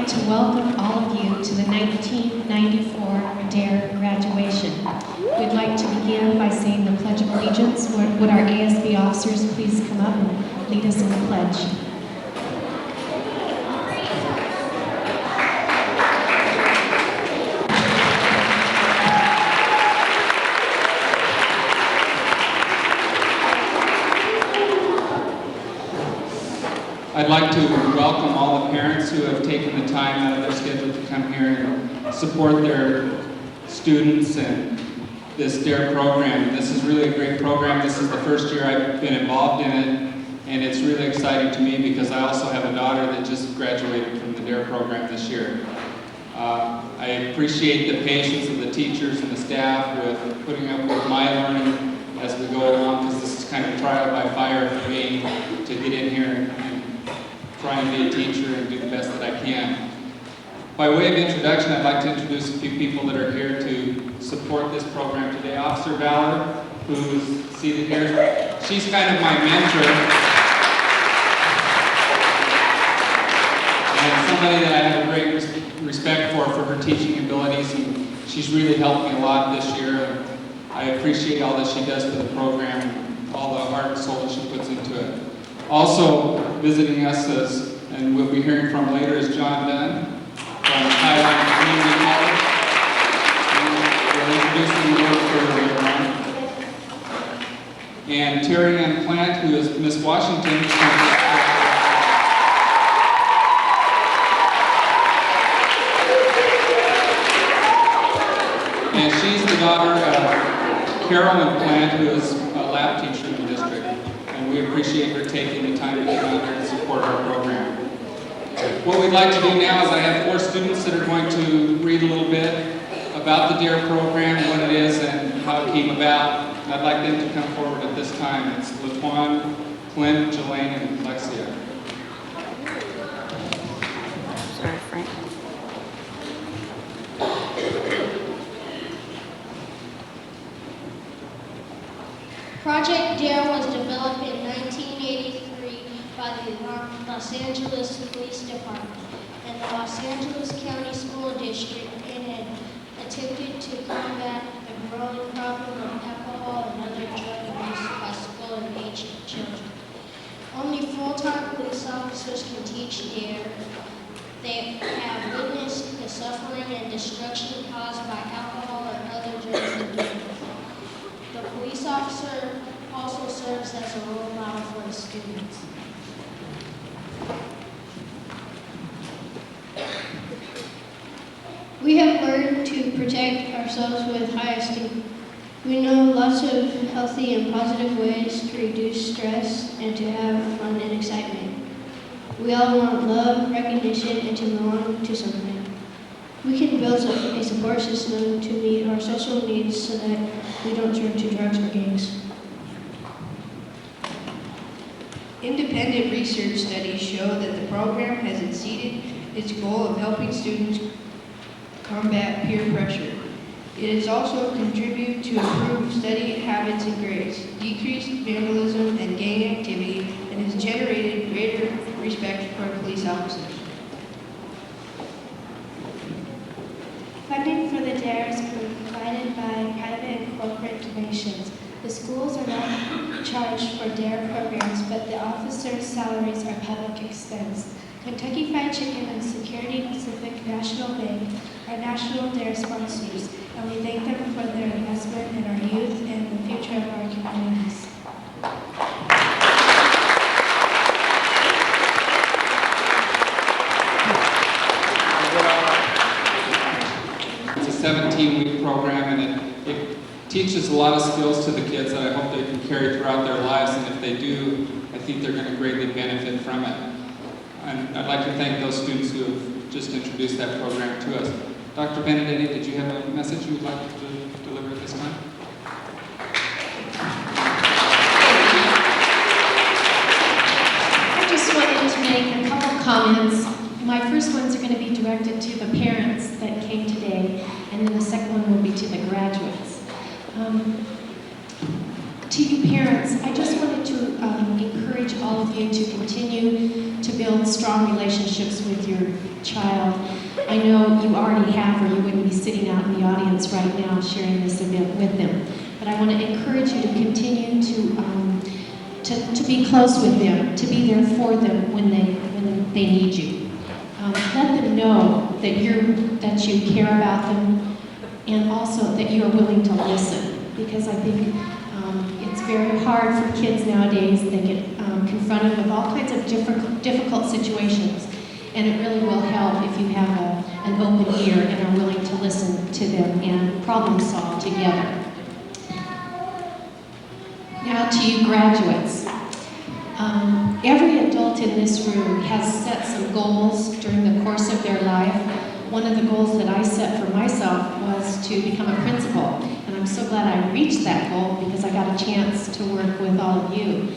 like to welcome all of you to the 1994 D.A.R.E graduation. We'd like to begin by saying the Pledge of Allegiance. Would our ASB officers please come up and lead us in the pledge? I'd like to welcome all the parents who have taken the time out of their schedule to come here and support their students and this D.A.R.E program. This is really a great program. This is the first year I've been involved in it, and it's really exciting to me because I also have a daughter that just graduated from the D.A.R.E program this year. I appreciate the patience of the teachers and the staff with putting up with my learning as we go along, because this is kind of trial by fire for me to get in here and try and be a teacher and do the best that I can. By way of introduction, I'd like to introduce a few people that are here to support this program today. Officer Valor, who's seated here, she's kind of my mentor. And somebody that I have a great respect for her teaching abilities, and she's really helped me a lot this year. I appreciate all that she does for the program, and all the heart and soul that she puts into it. Also visiting us, and we'll be hearing from later, is John Dunn from Highline Community College. We'll introduce him a little further later on. And Terry Ann Plant, who is Miss Washington. And she's the daughter of Carolyn Plant, who is a lab teacher in the district. And we appreciate her taking the time to get out there and support our program. What we'd like to do now is I have 4 students that are going to read a little bit about the D.A.R.E program, what it is, and how it came about. And I'd like them to come forward at this time. It's Latuan, Clint, Jelaine, and Lexia. Sorry, Frank. Project D.A.R.E was developed in 1983 by the Los Angeles Police Department and the Los Angeles County School District in an attempted to combat the growing problem of alcohol and other drug abuse by school-age children. Only full-time police officers can teach D.A.R.E. They have witnessed the suffering and destruction caused by alcohol and other drugs abuse. The police officer also serves as a role model for the students. We have learned to protect ourselves with high esteem. We know lots of healthy and positive ways to reduce stress and to have fun and excitement. We all want love, recognition, and to belong to something. We can build a support system to meet our social needs so that we don't turn to drugs or gangs. Independent research studies show that the program has exceeded its goal of helping students combat peer pressure. It has also contributed to improved study habits and grades, decreased vandalism and gang activity, and has generated greater respect for police officers. Funding for the D.A.R.E is provided by private and corporate donations. The schools are not charged for D.A.R.E programs, but the officers' salaries are public expense. Kentucky Fried Chicken and Security Pacific National Bank are national D.A.R.E sponsors, and we thank them for their investment in our youth and the future of our communities. It's a 17-week program, and it teaches a lot of skills to the kids that I hope they can carry throughout their lives, and if they do, I think they're going to greatly benefit from it. And I'd like to thank those students who have just introduced that program to us. Dr. Benedetti, did you have a message you would like to deliver at this time? I just wanted to make a couple comments. My first ones are going to be directed to the parents that came today, and then the second one will be to the graduates. To you parents, I just wanted to encourage all of you to continue to build strong relationships with your child. I know you already have, or you wouldn't be sitting out in the audience right now sharing this event with them. But I want to encourage you to continue to be close with them, to be there for them when they need you. Let them know that you care about them, and also that you are willing to listen, because I think it's very hard for kids nowadays. They get confronted with all kinds of difficult situations, and it really will help if you have an open ear and are willing to listen to them and problem solve together. Now to you graduates. Every adult in this room has set some goals during the course of their life. One of the goals that I set for myself was to become a principal, and I'm so glad I reached that goal because I got a chance to work with all of you.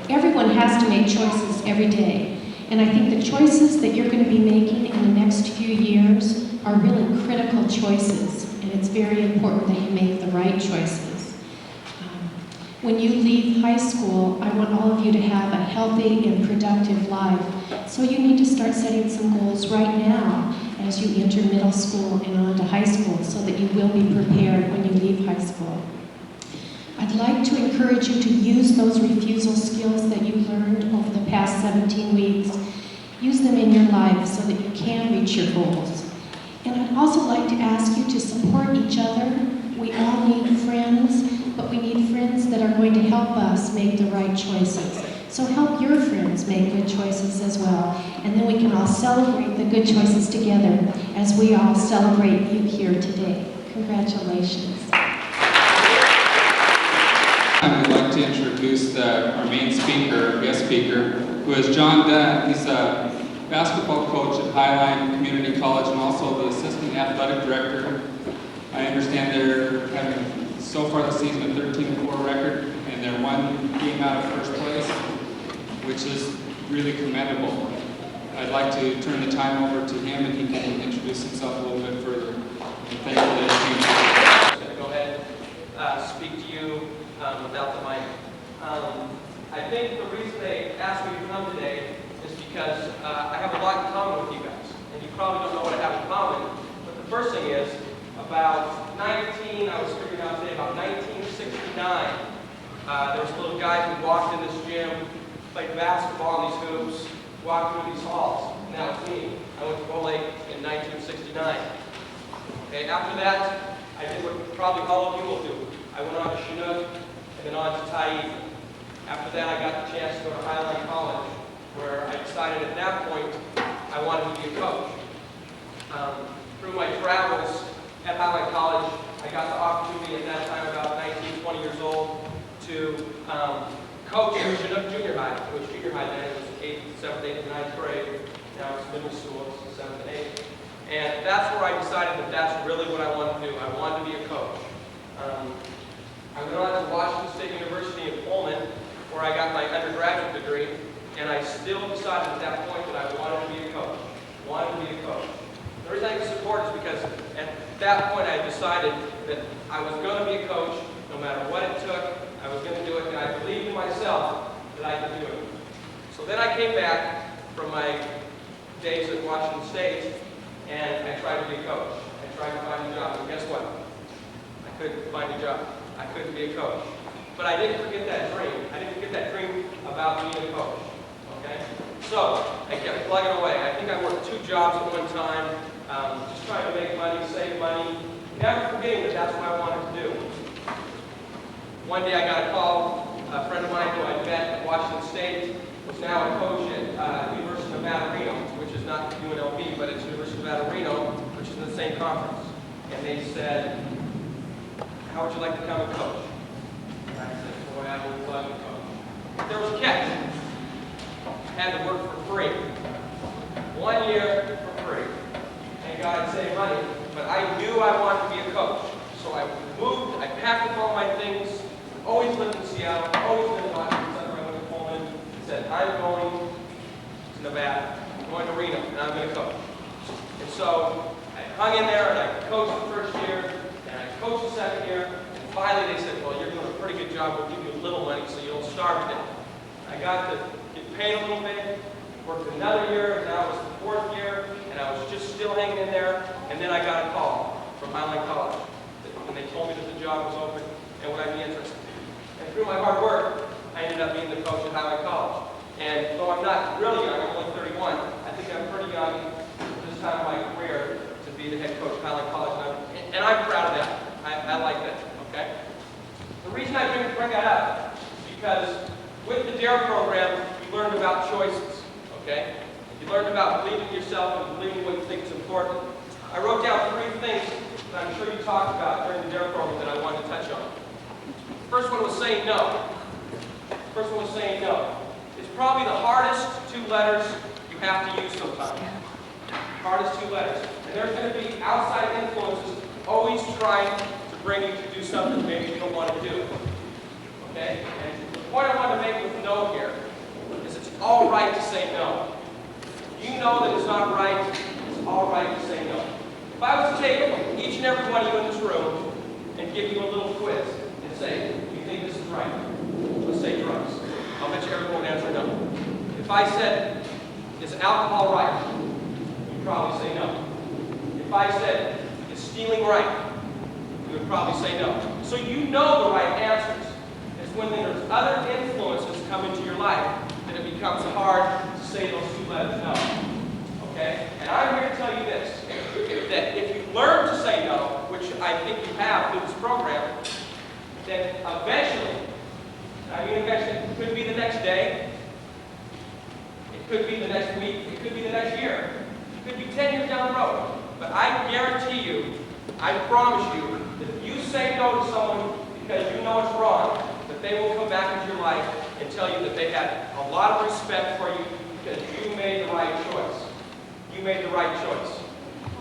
Everyone has to make choices every day, and I think the choices that you're going to be making in the next few years are really critical choices, and it's very important that you make the right choices. When you leave high school, I want all of you to have a healthy and productive life. So you need to start setting some goals right now as you enter middle school and on to high school so that you will be prepared when you leave high school. I'd like to encourage you to use those refusal skills that you learned over the past 17 weeks. Use them in your life so that you can reach your goals. And I'd also like to ask you to support each other. We all need friends, but we need friends that are going to help us make the right choices. So help your friends make good choices as well. And then we can all celebrate the good choices together as we all celebrate you here today. Congratulations. I would like to introduce our main speaker, guest speaker, who is John Dunn. He's a basketball coach at Highline Community College and also the assistant athletic director. I understand they're having, so far this season, a 13-4 record, and they're one game out of first place, which is really commendable. I'd like to turn the time over to him, and he can introduce himself a little bit further. And thank you for the opportunity. I'm going to go ahead and speak to you without the mic. I think the reason they asked me to come today is because I have a lot in common with you guys. And you probably don't know what I have in common, but the first thing is, I was figuring out today, about 1969, there was a little guy who walked in this gym, played basketball in these hoops, walked through these halls, and that was me. I went to Bowlake in 1969. Okay, after that, I did what probably all of you will do. I went on to Chinook, and then on to Taif. After that, I got the chance to go to Highline College, where I decided at that point I wanted to be a coach. Through my travels at Highline College, I got the opportunity at that time, about 19, 20 years old, to coach in Chinook Junior High. It was junior high then, it was 8th, 7th, 8th, and 9th grade. Now it's middle school, it's 7th and 8th. And that's where I decided that that's really what I wanted to do. I wanted to be a coach. I went on to Washington State University in Pullman, where I got my undergraduate degree, and I still decided at that point that I wanted to be a coach. The reason I support is because at that point I decided that I was going to be a coach no matter what it took. I was going to do it, and I believed in myself that I could do it. So then I came back from my days at Washington State, and I tried to be a coach. I tried to find a job, and guess what? I couldn't find a job. I couldn't be a coach. But I didn't forget that dream. I didn't forget that dream about being a coach. Okay? So I kept plugging away. I think I worked 2 jobs at one time, just trying to make money, save money, never forgetting that that's what I wanted to do. One day I got a call. A friend of mine who I met at Washington State was now a coach at University of Nevada, Reno, which is not UNLV, but it's University of Nevada, Reno, which is in the same conference. And they said, "How would you like to become a coach?" And I said, "Boy, I would love to coach." But there was a catch. I had to work for free. 1 year for free. Thank God I'd save money, but I knew I wanted to be a coach. So I moved, I packed up all my things, always lived in Seattle, always lived in Washington, I went to Pullman, said, "I'm going to Nevada, I'm going to Reno, and I'm going to coach." And so I hung in there, and I coached the first year, and I coached the second year, and finally they said, "Well, you're doing a pretty good job, we'll give you a little money so you don't starve to death." I got to get paid a little bit, Worked another year, and now it was the 4th year, and I was just still hanging in there. And then I got a call from Highline College, and they told me that the job was open and would I be interested. And through my hard work, I ended up being the coach at Highline College. And though I'm not really young, I'm only 31, I think I'm pretty young at this time of my career to be the head coach at Highline College. And I'm proud of that. I like that, okay? The reason I bring that up is because with the D.A.R.E program, you learned about choices, okay? You learned about believing in yourself and believing what you think is important. I wrote down 3 things that I'm sure you talked about during the D.A.R.E program that I wanted to touch on. First one was saying no. First one was saying no. It's probably the hardest 2 letters you have to use sometimes. Hardest 2 letters. And there's going to be outside influences always trying to bring you to do something maybe you don't want to do. Okay? And the point I want to make with no here is it's all right to say no. You know that it's not right. It's all right to say no. If I was to take each and every one of you in this room and give you a little quiz and say, do you think this is right? Let's say drugs. I'll bet you everyone would answer no. If I said, is alcohol right? You'd probably say no. If I said, is stealing right? You would probably say no. So you know the right answers. It's when there's other influences come into your life that it becomes hard to say those 2 letters no. Okay? And I'm here to tell you this, that if you learn to say no, which I think you have through this program, then eventually, it could be the next day, it could be the next week, it could be the next year, it could be 10 years down the road. But I guarantee you, I promise you, that if you say no to someone because you know it's wrong, that they will come back into your life and tell you that they had a lot of respect for you because you made the right choice. You made the right choice.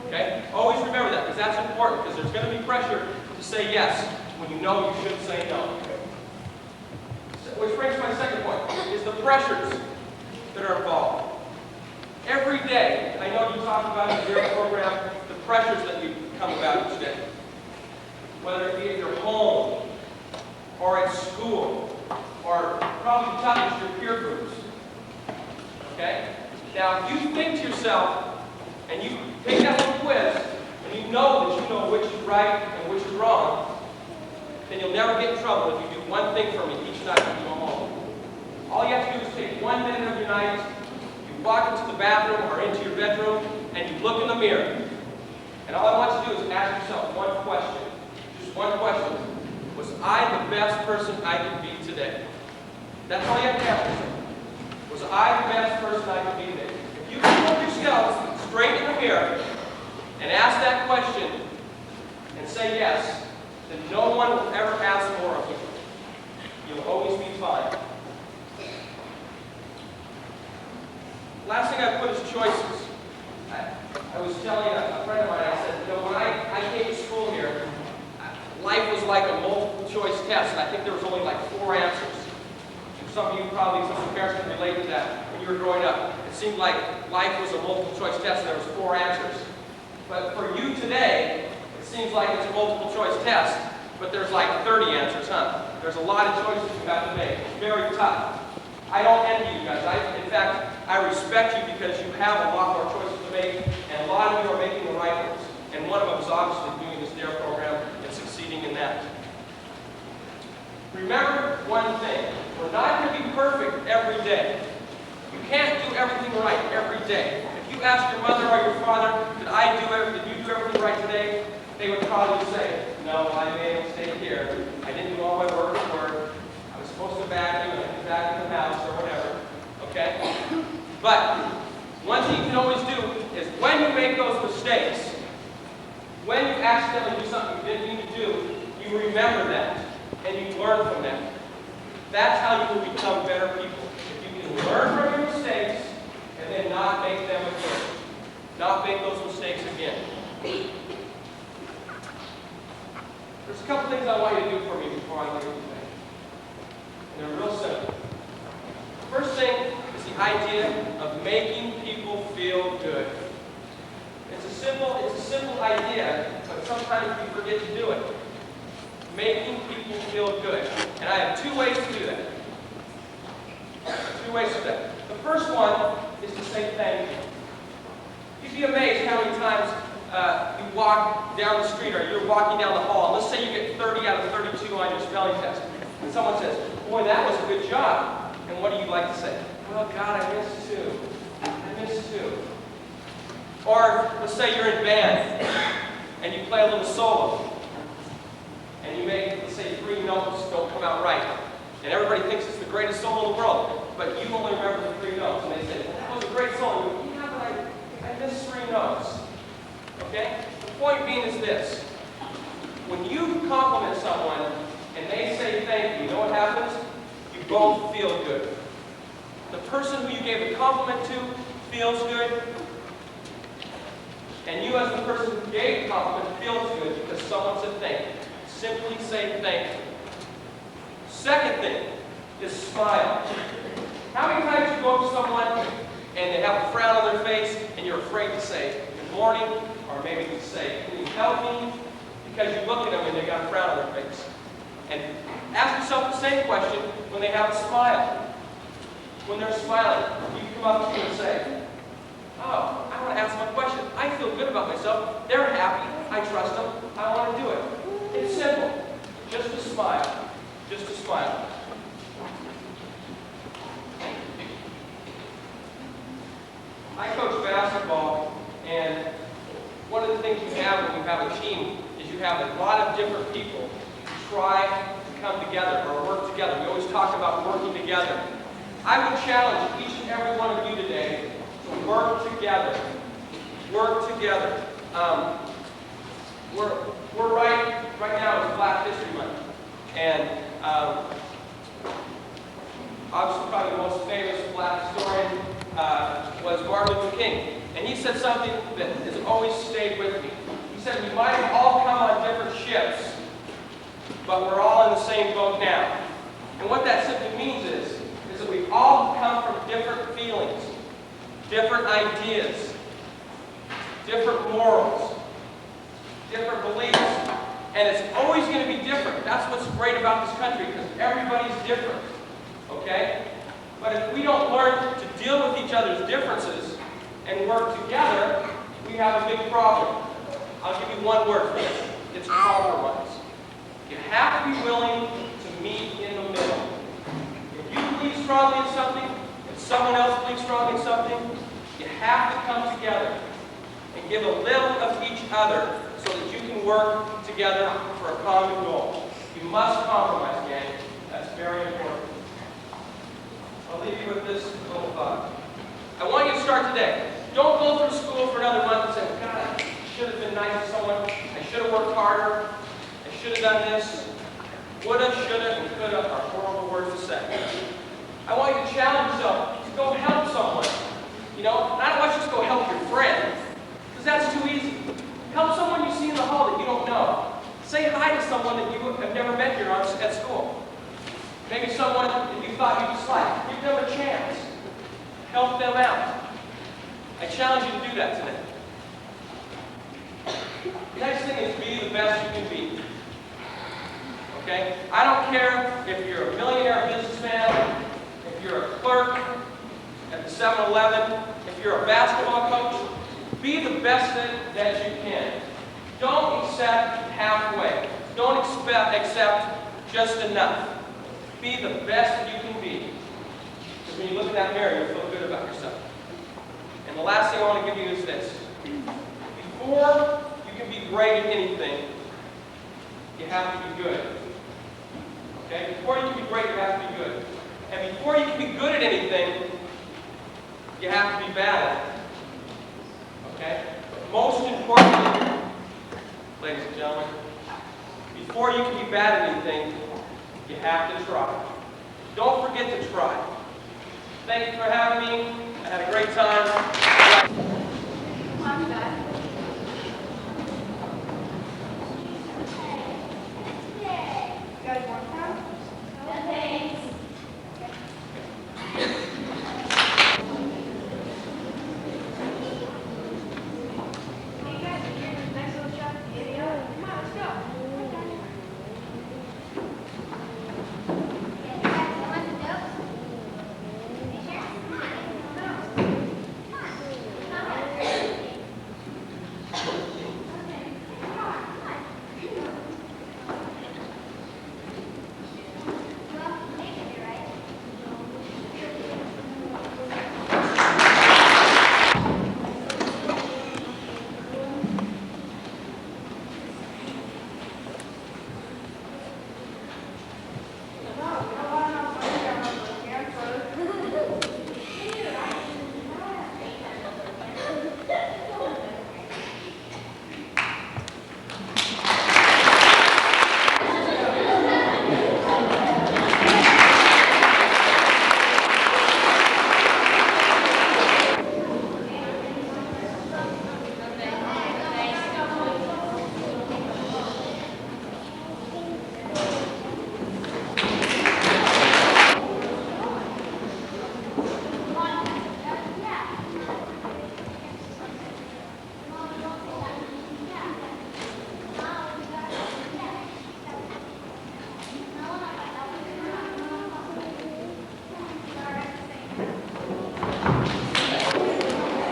Okay? Always remember that, because that's important, because there's going to be pressure to say yes when you know you should say no. Which brings to my second point, is the pressures that are involved. Every day, I know you talked about in the D.A.R.E program, the pressures that you come about each day. Whether it be at your home, or at school, or probably the toughest, your peer groups. Okay? Now, if you think to yourself, and you take that little quiz, and you know that you know which is right and which is wrong, then you'll never get in trouble if you do one thing for me each night when you go home. All you have to do is take 1 minute of your night, you walk into the bathroom or into your bedroom, and you look in the mirror. And all I want you to do is ask yourself one question. Just one question. Was I the best person I could be today? That's all you have to ask yourself. Was I the best person I could be today? If you can look yourself straight in the mirror and ask that question and say yes, then no one will ever ask more of you. You'll always be fine. Last thing I put is choices. I was telling a friend of mine, I said, you know, when I came to school here, life was like a multiple choice test, and I think there was only like 4 answers. And some of you probably, some parents can relate to that when you were growing up. It seemed like life was a multiple choice test and there was 4 answers. But for you today, it seems like it's a multiple choice test, but there's like 30 answers, huh? There's a lot of choices you have to make. It's very tough. I don't envy you guys. In fact, I respect you because you have a lot more choices to make, and a lot of you are making the right ones. And one of them is obviously doing this D.A.R.E program and succeeding in that. Remember one thing. We're not going to be perfect every day. You can't do everything right every day. If you ask your mother or your father, did you do everything right today? They would probably say, no, I made a mistake here. I didn't do all my work at work. I was supposed to vacuum, and I didn't vacuum the house or whatever. Okay? But one thing you can always do is when you make those mistakes, when you accidentally do something you didn't mean to do, you remember that and you learn from that. That's how you will become better people. If you can learn from your mistakes and then not make them again. Not make those mistakes again. There's a couple things I want you to do for me before I leave today. And they're real simple. The first thing is the idea of making people feel good. It's a simple idea, but sometimes we forget to do it. Making people feel good. And I have 2 ways to do that. 2 ways to do that. The first one is to say thank you. You'd be amazed how many times you walk down the street or you're walking down the hall. Let's say you get 30 out of 32 on your spelling test. And someone says, boy, that was a good job. And what do you like to say? Well, God, I missed two. I missed two. Or let's say you're in band and you play a little solo. And you make, let's say, 3 notes don't come out right. And everybody thinks it's the greatest solo in the world. But you only remember the 3 notes. And they say, well, that was a great solo. You go, yeah, but I missed 3 notes. Okay? The point being is this. When you compliment someone and they say thank you, you know what happens? You both feel good. The person who you gave the compliment to feels good. And you as the person who gave the compliment feels good because someone said thank you. Simply say thank you. Second thing is smile. How many times you go up to someone and they have a frown on their face and you're afraid to say good morning, or maybe to say, can you help me? Because you look at them and they got a frown on their face. And ask yourself the same question when they have a smile. When they're smiling, you come up to them and say, oh, I want to ask them a question. I feel good about myself. They're happy. I trust them. I want to do it. It's simple. Just a smile. Just a smile. I coach basketball, and one of the things you have when you have a team is you have a lot of different people who try to come together or work together. We always talk about working together. I would challenge each and every one of you today to work together. Work together. We're right now it's Black History Month, and obviously probably the most famous Black historian was Martin Luther King, and he said something that has always stayed with me. He said we might have all come on different ships, but we're all in the same boat now. And what that simply means is that we all come from different feelings, different ideas, different morals, different beliefs, and it's always going to be different. That's what's great about this country, because everybody's different, okay? But if we don't learn to deal with each other's differences and work together, we have a big problem. I'll give you one word for this. It's compromise. You have to be willing to meet in the middle. If you believe strongly in something, and someone else believes strongly in something, you have to come together and give a little of each other so that you can work together for a common goal. You must compromise, gang. That's very important. I'll leave you with this little thought. I want you to start today. Don't go through school for another month and say, God, I should have been nice to someone. I should have worked harder. I should have done this. Woulda, shoulda, and coulda are horrible words to say. I want you to challenge yourself to go help someone. You know, and I don't want you to just go help your friend, because that's too easy. Help someone you see in the hall that you don't know. Say hi to someone that you have never met here at school. Maybe someone that you thought you disliked. Give them a chance. Help them out. I challenge you to do that today. The next thing is be the best you can be. Okay? I don't care if you're a millionaire businessman, if you're a clerk at the 7-Eleven, if you're a basketball coach, be the best that you can. Don't accept halfway. Don't accept just enough. Be the best that you can be. Because when you look in that mirror, you'll feel good about yourself. And the last thing I want to give you is this. Before you can be great at anything, you have to be good. Okay? Before you can be great, you have to be good. And before you can be good at anything, you have to be bad at it. Okay? But most importantly, ladies and gentlemen, before you can be bad at anything, you have to try. Don't forget to try. Thank you for having me. I had a great time. Come on, back. You guys want that? No, thanks. Hey guys, here's a nice little shot of the video. Come on, let's go.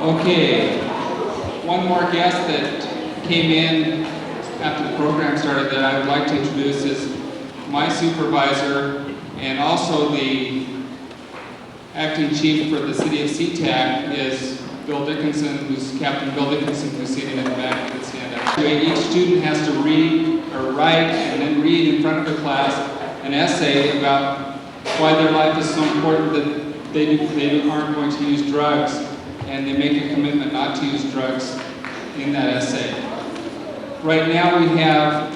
Okay, one more guest that came in after the program started that I would like to introduce is my supervisor and also the acting chief for the city of SeaTac is Bill Dickinson, who's Captain Bill Dickinson, who's sitting in the back. You can stand up. Each student has to read or write and then read in front of the class an essay about why their life is so important that they aren't going to use drugs, and they make a commitment not to use drugs in that essay. Right now we have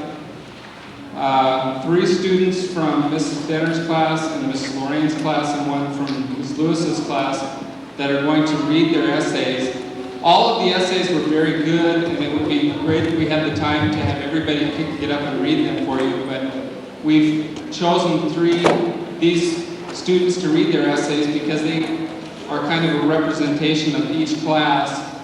3 students from Mrs. Benner's class and Mrs. Lorraine's class and one from Mrs. Lewis's class that are going to read their essays. All of the essays were very good, and it would be great if we had the time to have everybody get up and read them for you, but we've chosen these students to read their essays because they are kind of a representation of each class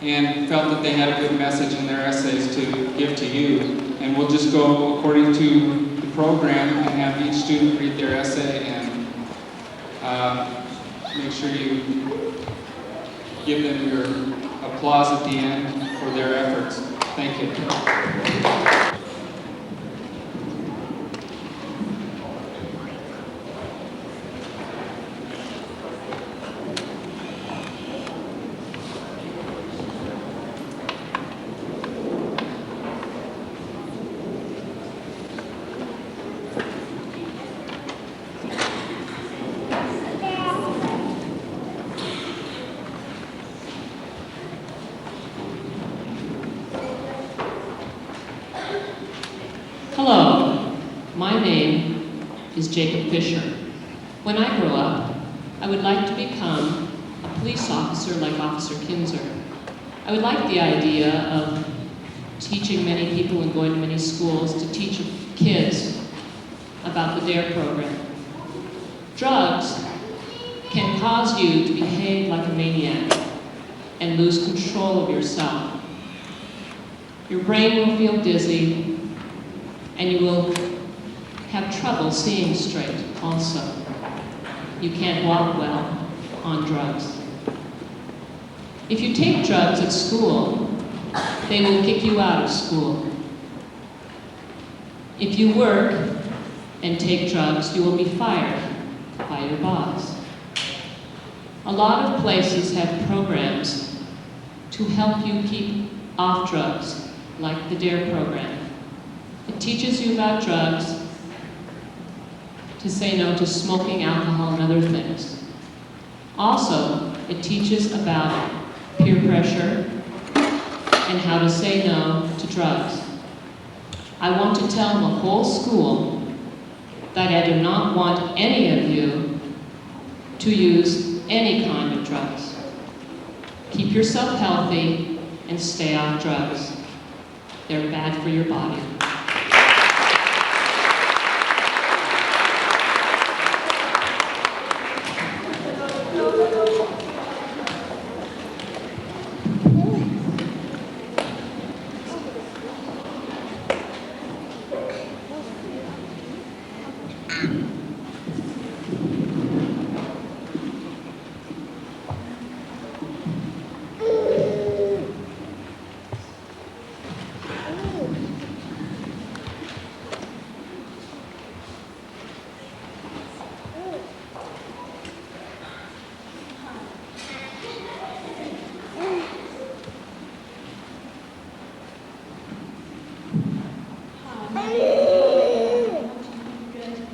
and felt that they had a good message in their essays to give to you. And we'll just go according to the program and have each student read their essay and make sure you give them your applause at the end for their efforts. Thank you. Hello, my name is Jacob Fisher. When I grow up, I would like to become a police officer like Officer Kinzer. I would like the idea of teaching many people and going to many schools to teach kids about the D.A.R.E program. Drugs can cause you to behave like a maniac and lose control of yourself. Your brain will feel dizzy, and you will have trouble seeing straight also. You can't walk well on drugs. If you take drugs at school, they will kick you out of school. If you work and take drugs, you will be fired by your boss. A lot of places have programs to help you keep off drugs, like the D.A.R.E program. It teaches you about drugs, to say no to smoking, alcohol, and other things. Also, it teaches about peer pressure and how to say no to drugs. I want to tell the whole school that I do not want any of you to use any kind of drugs. Keep yourself healthy and stay off drugs. They're bad for your body.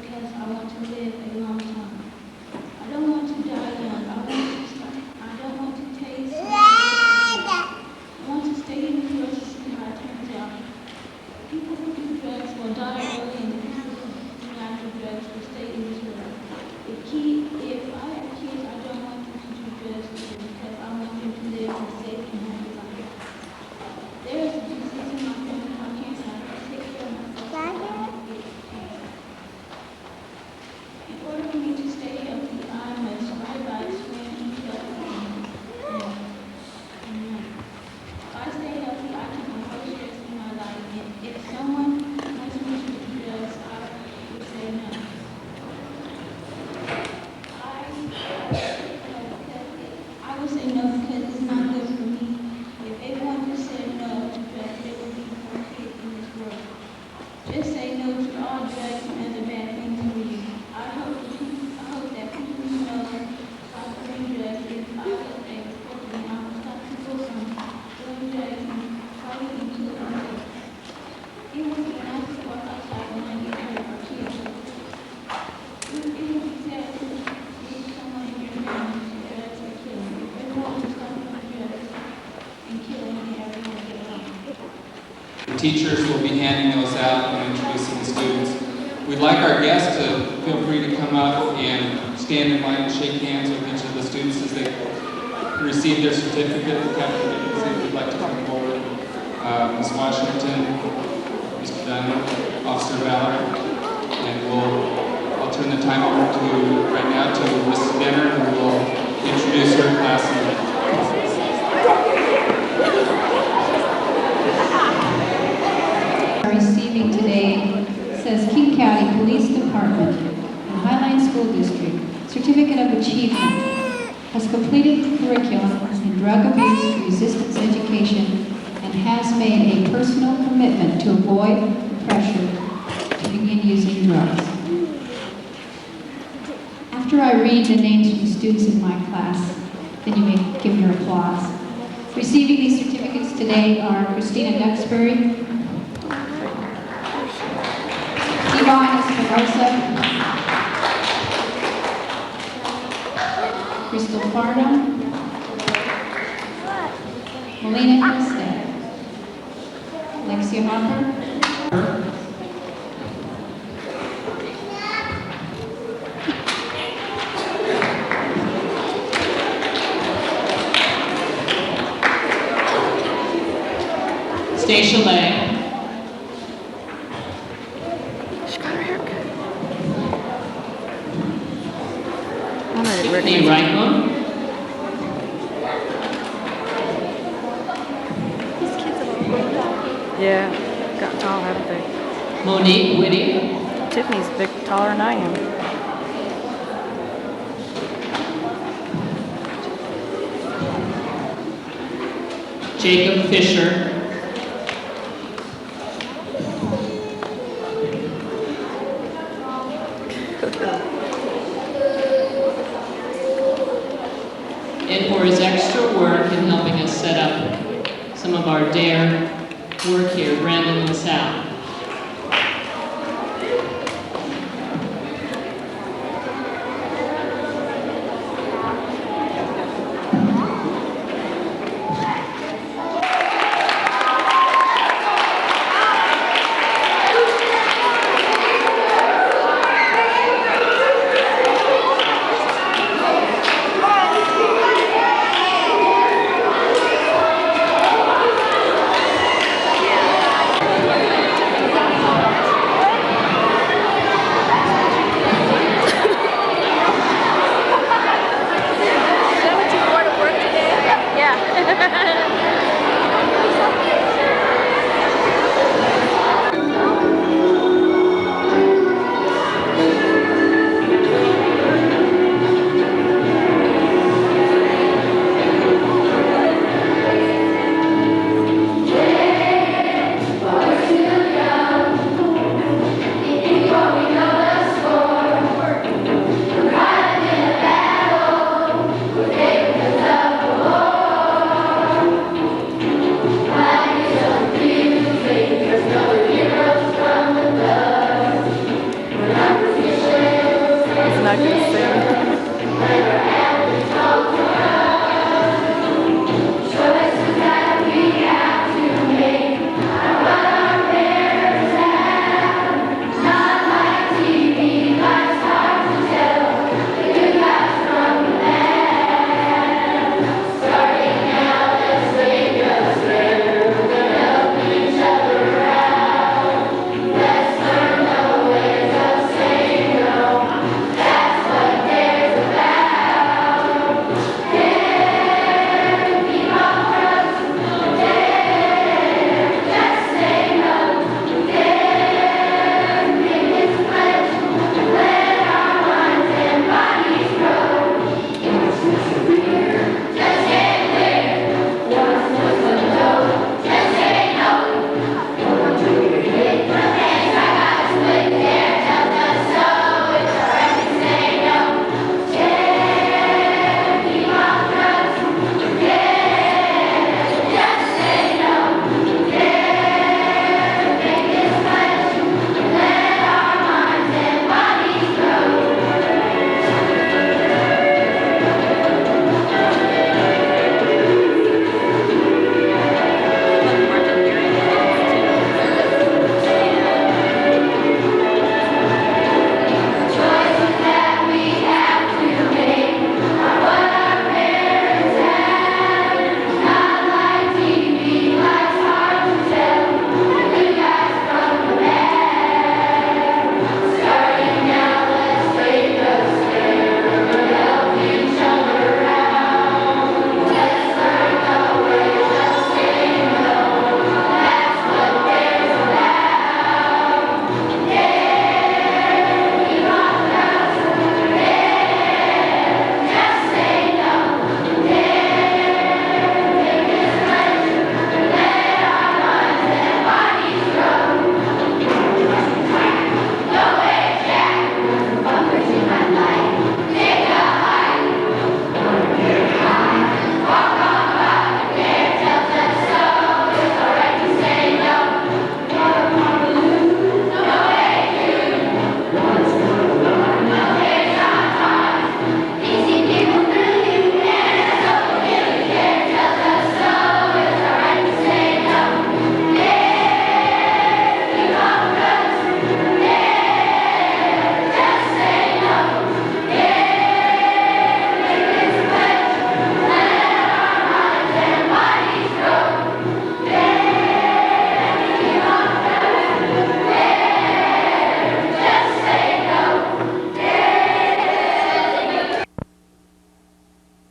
Because I want say no to all drugs and the bad things we do. I hope that people who know about doing drugs is also able to stop people from doing drugs and fighting and killing themselves. It would be nice to walk outside when I get hurt or killed. It would be sad to meet someone in your family who drugs or killing. Everyone who's talking about drugs and killing everyone get along. Teachers will be handing those out and introducing the students. We'd like our guests to feel free to come up and stand in line and shake hands with each of the students as they receive their certificate. If you'd like to come forward. Ms. Washington, Mr. Dunn, Officer Valor, and I'll turn the time over to right now to Mrs. Denner, who will introduce her class. Receiving today says King County Police Department and Highline School District Certificate of Achievement has completed the curriculum in drug abuse resistance education and has made a personal commitment to avoid the pressure to begin using drugs. After I read the names of the students in my class, then you may give your applause. Receiving these certificates today are Christina Duxbury, Yvonne Espinosa, Crystal Farnham, Melina Hempstead, Alexia Hopper, Stacia Lay, Brittany Reichel, Yeah, got tall, haven't they? Monique Whitty, Tiffany's big, taller than I am. Jacob Fisher, and for his extra work in helping us set up some of our D.A.R.E work here, Brandon LaSalle.